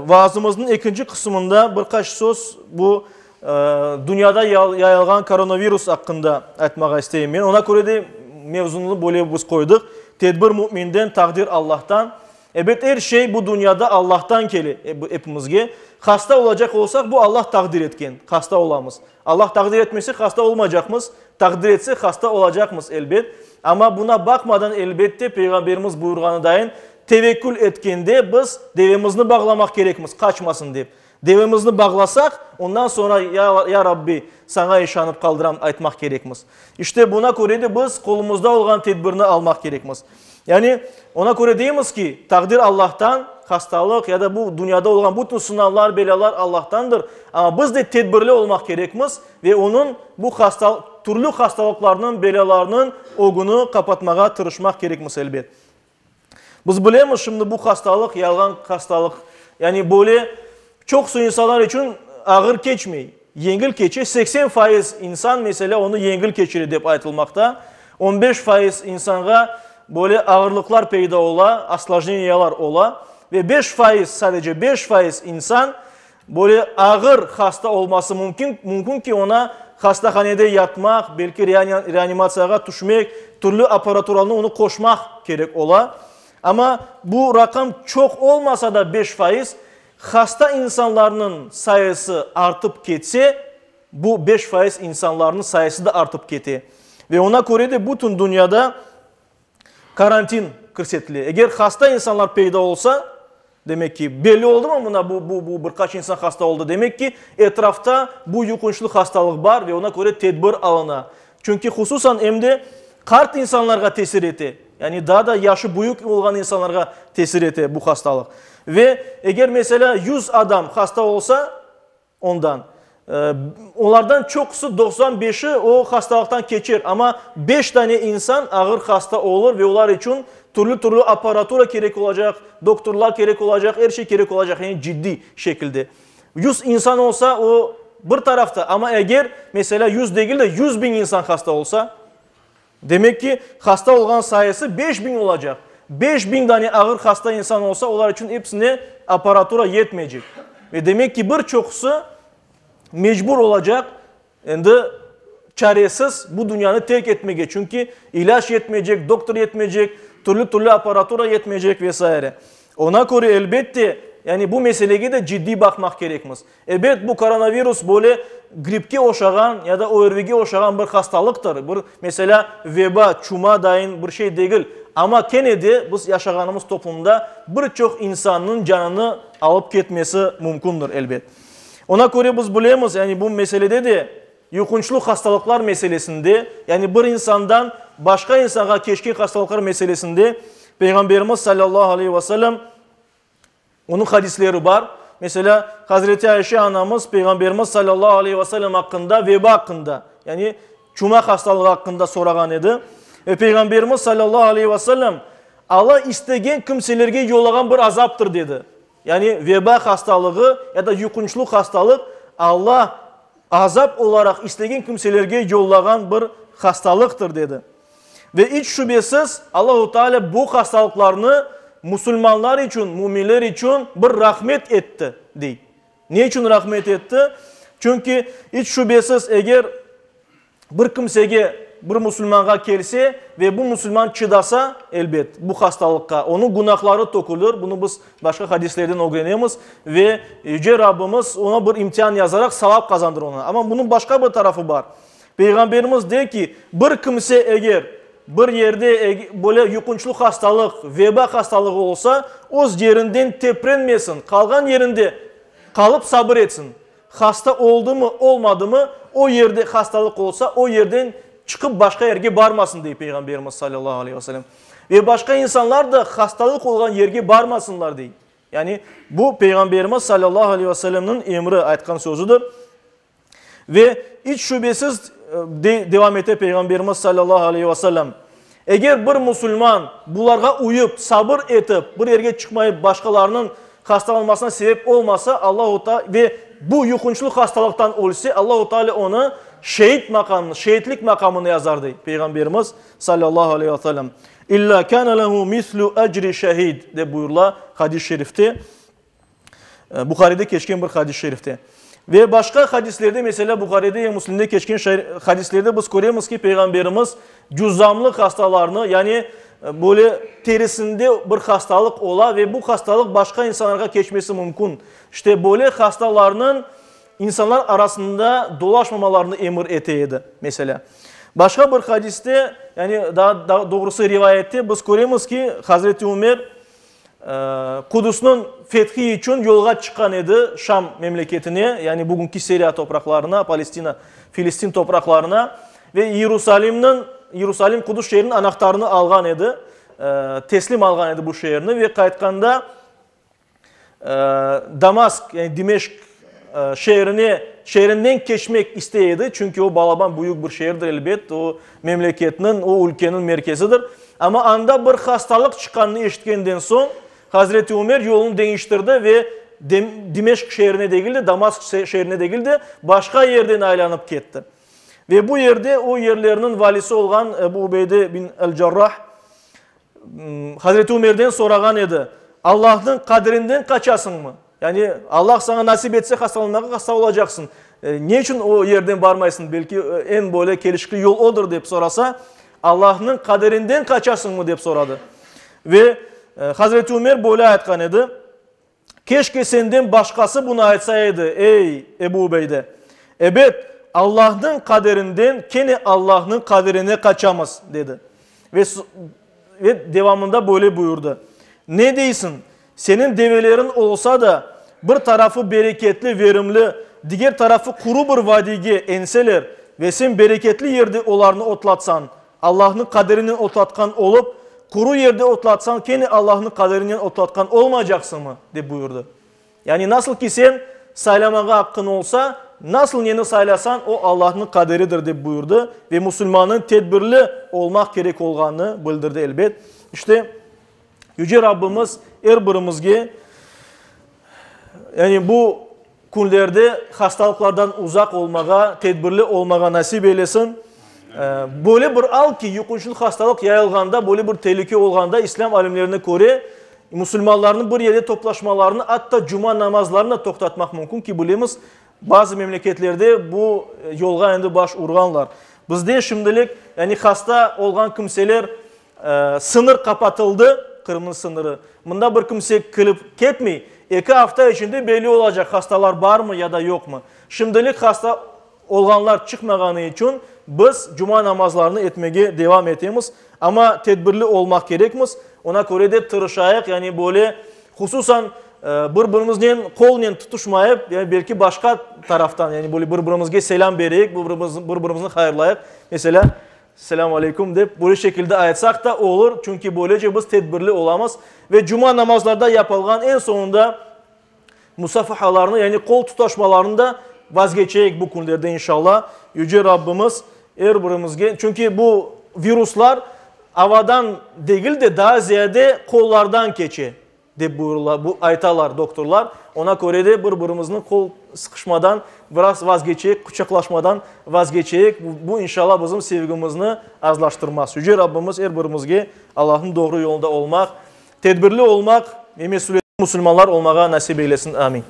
vaazımızın ikinci kısmında birkaç söz bu dünyada yayılgan koronavirus hakkında etmek isteyim. Ona göre de mevzunu böyle biz koyduk. Tedbir müminden, takdir Allah'tan. Evet, her şey bu dünyada Allah'tan geli hepimizge. Hasta olacak olsak bu Allah takdir etken. Hasta olamız. Allah takdir etmesi hasta olmayacakmız. Takdir etse hasta olacakmız elbet. Ama buna bakmadan elbette Peygamberimiz buyurganı dayın tevekkül etkende biz devemizni bağlamak gerekmiz, kaçmasın deyip. Devemizni bağlasak ondan sonra ya Rabbi sana işanıp kaldıram aytmak gerekmiz. İşte buna göre de biz kolumuzda olan tedbirini almak gerekmiz. Yani ona göre deyimiz ki takdir Allah'tan, hastalık ya da bu dünyada olan bütün sınavlar, belalar Allah'tandır. Ama biz de tedbirli olmak gerekmiz ve onun bu türlü hastalıklarının, belalarının ogunu kapatmaya tırışmak gerekmiz elbet. Biz bilemiz şimdi bu hastalık, yalan hastalık. Yani böyle çok insanlar için ağır geçmeyi, yengil geçi. 80% insan mesela onu yengil geçirir deyip aytılmakta. 15% insana böyle ağırlıklar peyda ola, asложнениyalar ola. Ve 5% sadece 5% insan böyle ağır hasta olması mümkün ki ona hastahanede yatmak, belki reanimasyaya düşmek, türlü aparaturalını onu koşmak gerek ola. Ama bu rakam çok olmasa da 5%, hasta insanların sayısı artıp geçse, bu 5% insanların sayısı da artıp geçti. Ve ona göre de bütün dünyada karantin kırsetili. Eğer hasta insanlar peyda olsa, demek ki belli oldu mu buna bu birkaç insan hasta oldu. Demek ki etrafta bu yukunçlu hastalık var ve ona göre tedbir alına. Çünkü hususan emde kart insanlara tesir etti. Yani daha da yaşı büyük olan insanlara tesir etti bu hastalık. Ve eğer mesela 100 adam hasta olsa ondan, onlardan çoksu 95'i o hastalıktan geçer. Ama 5 tane insan ağır hasta olur ve onlar için türlü aparatura gerek olacak, doktorlar gerek olacak, her şey gerek olacak. Yani ciddi şekilde. 100 insan olsa o bir tarafta ama eğer mesela 100 değil de 100 bin insan hasta olsa, demek ki hasta olan sayısı 5000 olacak. 5000 tane ağır hasta insan olsa onlar için hepsine aparatura yetmeyecek. Ve demek ki birçoksu mecbur olacak, şimdi çaresiz bu dünyanı terk etmeye. Çünkü ilaç yetmeyecek, doktor yetmeyecek, türlü aparatura yetmeyecek vesaire. Ona göre elbette yani bu meseleye de ciddi bakmak gerekmez. Evet, bu koronavirüs böyle gripke oşağan ya da ORV'ge oşağan bir hastalıktır. Mesela veba, çuma dayın bir şey değil. Ama gene de biz yaşadığımız toplumda birçok insanın canını alıp gitmesi mümkündür elbet. Ona göre biz bilemiz yani bu meselede de yukunçlu hastalıklar meselesinde yani bir insandan başka insana geçkin hastalıklar meselesinde Peygamberimiz sallallahu aleyhi ve sellem onun hadisleri var. Mesela Hazreti Ayşe anamız Peygamberimiz sallallahu aleyhi ve sellem hakkında veba hakkında yani çuma hastalığı hakkında soragan idi. Peygamberimiz sallallahu aleyhi ve sellem Allah istegen kimselerge yollagan bir azaptır dedi. Yani veba hastalığı ya da yukunçlu hastalık Allah azap olarak istegen kimselerge yollagan bir hastalıktır dedi. Ve hiç şüphesiz Allah-u Teala bu hastalıklarını Müslümanlar için, müminler için bir rahmet etti deyip. Niye için rahmet etti? Çünkü hiç şüphesiz eğer bir kimsege bir Müslümana gelse ve bu Müslüman çıdasa elbet bu hastalıkta onun günahları tokulur. Bunu biz başka hadislerden öğreniyoruz ve Yüce Rabbimiz ona bir imtihan yazarak sevap kazandır ona. Ama bunun başka bir tarafı var. Peygamberimiz diyor ki bir kimse eğer bir yerde böyle yukunçlu hastalık, veba hastalığı olsa o yerinden teprenmesin. Kalgan yerinde kalıp sabır etsin. Hasta oldu mu olmadı mı o yerde hastalık olsa o yerden çıkıp başka yerge barmasın diye Peygamberimiz sallallahu aleyhi ve sellem. Ve başka insanlar da hastalık olan yerge barmasınlar diye. Yani bu Peygamberimiz sallallahu aleyhi ve sellem'in emri aytkan sözüdür. Ve hiç şüphesiz devam ete Peygamberimiz sallallahu aleyhi ve sellem. Eğer bir Müslüman bunlara uyup sabır etip bir yerge çıkmayıp başkalarının hastalanmasına sebep olmasa Allah-u Teala ve bu yukunçlu hastalıktan olsa Allah-u Teala onu şehitlik makamını yazardı Peygamberimiz sallallahu aleyhi ve sellem. İlla kana lehu mislu ecri şehid de buyurla hadis-i şerifte. Bukhari'de keçken bir hadis-i şerifte. Ve başka hadislerde mesela Bukhari'de ve Müslim'de keçken hadislerde biz görüyoruz ki Peygamberimiz cüzzamlık hastalarını yani böyle terisinde bir hastalık ola ve bu hastalık başka insanlara geçmesi mümkün. İşte böyle hastalarının insanlar arasında dolaşmamalarını emir eteydi mesela. Başka bir hadiste yani daha doğrusu rivayette biz görüyoruz ki Hazreti Ömer Kudüs'ün fethi için yolga çıkan idi Şam memleketine yani bugünkü Suriye topraklarına, Palestina, Filistin topraklarına ve Yerusalim Kudüs şehrinin anahtarını algan idi. Teslim algan idi bu şehrini ve kayıtkanda Damask yani Dimeşk şehrinden geçmek isteydi. Çünkü o Balaban büyük bir şehirdir elbet. O memleketinin, o ülkenin merkezidir. Ama anda bir hastalık çıkanını eşitkenden son Hazreti Ömer yolunu değiştirdi ve Dimeşk şehrine değil de Damask şehrine değil de başka yerden aylanıp gitti. Ve bu yerde o yerlerinin valisi olan Ebu Ubeyde bin el-Cerrah Hazreti Ömer'den soragan idi. Allah'ın kaderinden kaçasın mı? Yani Allah sana nasip etse hastalanmaya hasta olacaksın. Ne için o yerden varmaysın? Belki en böyle gelişkili yol odur deyip sorasa Allah'ın kaderinden kaçasın mı deyip soradı. Ve Hazreti Ömer böyle aytkan idi. Keşke senden başkası bunu aytsaydı ey Ebu Ubeyde. Evet Allah'ın kaderinden kene Allah'ın kaderine kaçamaz dedi. Ve devamında böyle buyurdu. Ne değilsin? Senin develerin olsa da bir tarafı bereketli, verimli, diğer tarafı kuru bir vadiye enseler ve sen bereketli yerde onlarını otlatsan, Allah'ın kaderini otlatkan olup, kuru yerde otlatsan, kendi Allah'ın kaderini otlatkan olmayacaksın mı? De buyurdu. Yani nasıl ki sen saylamaya hakkın olsa, nasıl yeni saylasan o Allah'ın kaderidir de buyurdu. Ve Müslümanın tedbirli olmak gerek olduğunu bildirdi elbet. İşte Yüce Rabbimiz birimizge yani bu günlerde hastalıklardan uzak olmağa, tedbirli olmağa nasip eylesin. Böyle bir al ki yukunçul hastalık yayılganda, böyle bir tehlike olganda İslam alimlerine göre Müslümanların bir yerde toplaşmalarını hatta cuma namazlarını toktatmak mümkün ki bilemiz bazı memleketlerde bu yolga endi baş urganlar. Bizde şimdilik yani hasta olgan kimseler sınır kapatıldı. Kırmızı sınırı. Bunda bir kimse kılıp ketmey. 2 hafta içinde belli olacak hastalar var mı ya da yok mu? Şimdilik hasta olanlar çıkmaganı için biz cuma namazlarını etmeye devam etmemiz. Ama tedbirli olmak gerekmiz. Ona göre de tırışayak yani böyle hususan birbirimizden kolundan tutuşmayıp yani belki başka taraftan yani böyle birbirimizge selam vererek birbirimizin hayırlayak. Mesela Selamun Aleyküm deyip böyle şekilde ayetsak da olur. Çünkü böylece biz tedbirli olamaz. Ve cuma namazlarda yapılgan en sonunda musafahalarını yani kol tutaşmalarını da vazgeçecek bu konularda inşallah. Yüce Rabbimiz birimizge. Çünkü bu virüsler havadan değil de daha ziyade kollardan geçe. De buyururlar, bu aytalar doktorlar. Ona göre de birbirimizin kol sıkışmadan biraz vazgeçecek, kucaklaşmadan vazgeçecek. Bu inşallah bizim sevgimizni azlaştırmaz. Yüce Rabbimiz birimizge Allah'ın doğru yolunda olmak, tedbirli olmak ve mesuliyetli Müslümanlar olmağa nasip eylesin. Amin.